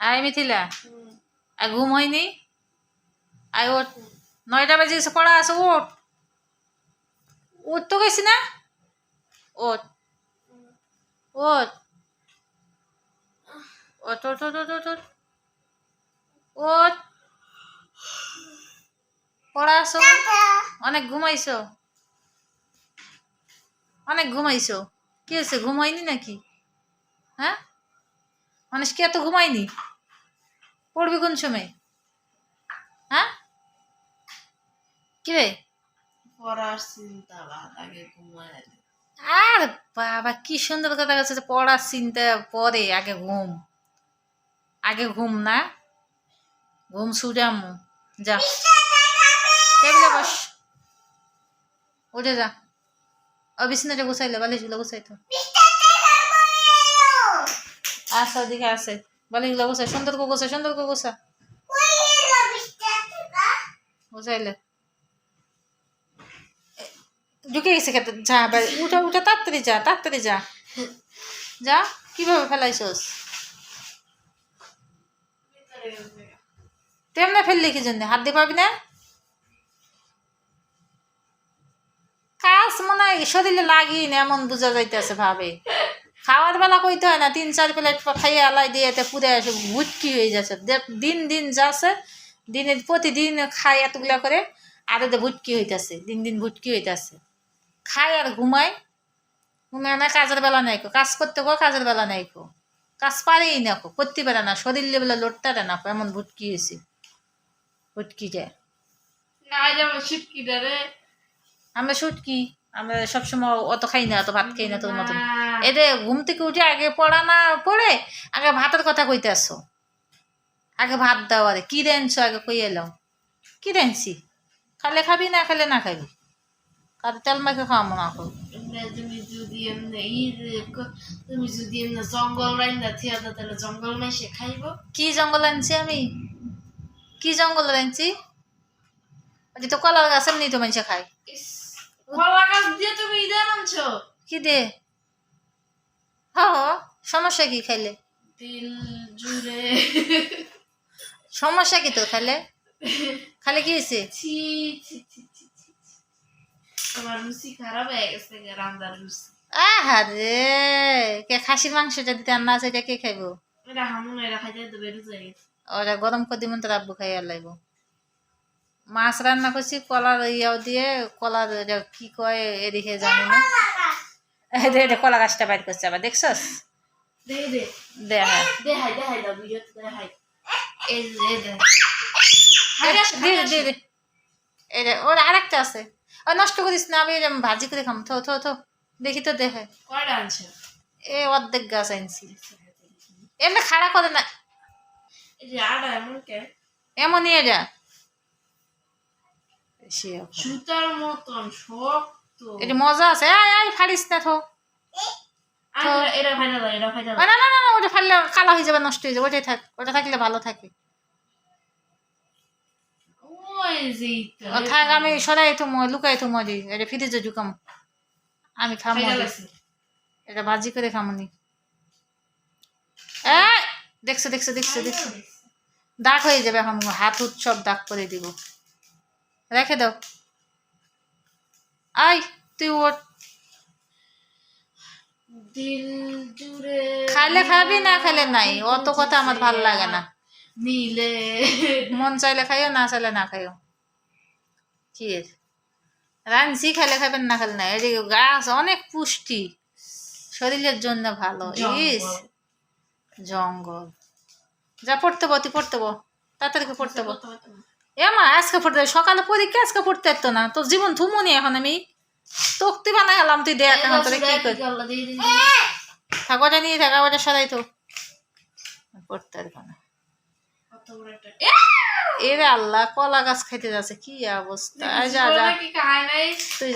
আয় মিথিলা, আর ঘুম হয়নি? আয় ওঠ, 9টা বেজে গেছে, পড়া আছে, ওঠ। উঠ তো গেছি না, ওঠ ওঠ ওঠ ওঠ ওঠ ওঠ ওঠ ওঠ, পড়া আছো, অনেক ঘুমাইছো, অনেক ঘুমাইছো। কি হয়েছে, ঘুম হয়নি নাকি? হ্যাঁ, মানুষ কি এত ঘুমায়নি? পড়বি কোন সময়? হ্যাঁ, কি রে? পড়ার চিন্তা আগে ঘুমায়। আর বাবা, কি সুন্দর কথা বলছে, পড়ার চিন্তা পরে, আগে ঘুম। আগে ঘুম না, ঘুম সুজাম। যা টেবিলে বস, উঠে যা। বিছানাটা গুছাইলে, বালিশগুলো গুছাইতো। আচ্ছা, ওদিকে আছে, বালিশগুলো গুছাই, সুন্দর করে গুছা, সুন্দর করে গুছা, গুছাইলে ঢুকে গেছে খেতে। যা উঠা উঠা, তাড়াতাড়ি যা, তাড়াতাড়ি যা, যা। কিভাবে ফেলাইছস? তেমনে ফেললি কি জন্য? হাত দিয়ে পাবি না? কাজ মনে হয় শরীরে লাগিয়ে না, এমন বোঝা যাইতেছে ভাবে। খাওয়ার বেলা কইতে হয় না, 3-4 প্লেট খাইয়ে আলাই দিয়ে এতে পুরে আসে ভুটকি হয়ে যাচ্ছে। দিন দিন যাচ্ছে, দিনে প্রতিদিন খাই এতগুলা করে, আর এতে ভুটকি হইতেছে, দিন দিন ভুটকি হইতেছে। খাই আর ঘুমাই, ঘুমায় না, কাজের বেলা নাই, কাজ করতে গো কাজের বেলা নাই, কাজ পারেই না, করতে পারে না, শরীর লেবেলা লড়তে পারে না, এমন ভুটকি হয়েছে। ভুটকি যায় আমরা শুটকি, আমরা সবসময় অত খাই না, অত ভাত খাই না তোর মতন। এদের ঘুম থেকে উঠে আগে পড়া না পড়ে আগে ভাতের কথা কইতে আসো। আগে ভাত দাও, আরে কি রেনছো আগে কই এলাম, কি রেনছি? খালে খাবি, না খেলে না খাবি, কার তেল মাখে খাওয়াবো না। তুমি যদি জঙ্গল রাইন্দা থিয়া দাও তাহলে জঙ্গল মাইসে খাইব। কি জঙ্গল আনছি আমি? কি জঙ্গল আনছি? ওই তো কলার গাছ এমনি তো মানুষে খায়। কলা গাছ দিয়ে তুমি ইদার আনছো? কি দে? হ, সমস্যা কি খাইলে? দিল জুড়ে। সমস্যা কি তোর খাইলে? খালে কি হয়েছে? ছি ছি ছি ছি ছি। তোমার রুচি খারাপ হয়ে গেছে, রান্নার রুচি। আহারে, কে খাসির মাংসটা দিতে আর না আছে, এটা কে খাইব? এটা হামুন, এরা খাইতে তো বেরো যাই। ওরা গরম করে দিবেন, তোর আব্বু খাইয়া লাইব। মাছ রান্না করছি কলার ইয়াও দিয়ে, কলার কি কয় এদিকে জানি না, এটা কলা গাছটা বাইর করছে আবার, দেখছস? ওর আরেকটা আছে, ও নষ্ট করিস না, আমি ভাজি করে খাম। থো থো থো, দেখি তো দেখে কয়টা আনছো? এ অর্ধেক গাছ আনছি, এমনি খাড়া করে না, এমনই এটা সুতার মতন শক্ত। এটা মজা আছে, ফাড়িস না। থো, না না না, ওটা ফাড়লে কালা হয়ে যাবে, নষ্ট হয়ে যাবে, ওটাই থাক, ওটা থাকলে ভালো থাকে। থাক, আমি সরাই তো লুকাই তো মরি, এটা ফ্রিজে ঢুকাম, আমি খামো, এটা ভাজি করে খামনি। দেখছো দেখছো দেখছো দেখছো, দাগ হয়ে যাবে এখন, হাত উৎসব দাগ করে দিব, রেখে দাও। আয় তুই ওঠ, দিল জুড়ে। খাইলে খাবি, না খাইলে নাই, অত কথা আমার ভাল লাগে না। নীলে মন চাইলে খাইও, না চাইলে না খাইও। কি রানছি, খাইলে খাবেন, না খাইলে না। এদিকে গাছ অনেক পুষ্টি, শরীরের জন্য ভালো। ইস জঙ্গল, যা পড়তে বো, তুই পড়তে বো, তাড়াতাড়ি পড়তে বো। মা আজকে পড়তে, সকালে পরীক্ষা, আজকে পড়তে পারতো না, তোর জীবন থুমুনি এখন আমি তক্তি বানাই গেলাম, তুই দেখ এখন তোরে কি করি। থাকো, ওটা নিয়ে থাকা, ওটা সরাই তো, পড়তে পারবো না। এরে আল্লাহ, কলা গাছ খাইতে যাচ্ছে, কি অবস্থা। যা যা, তুই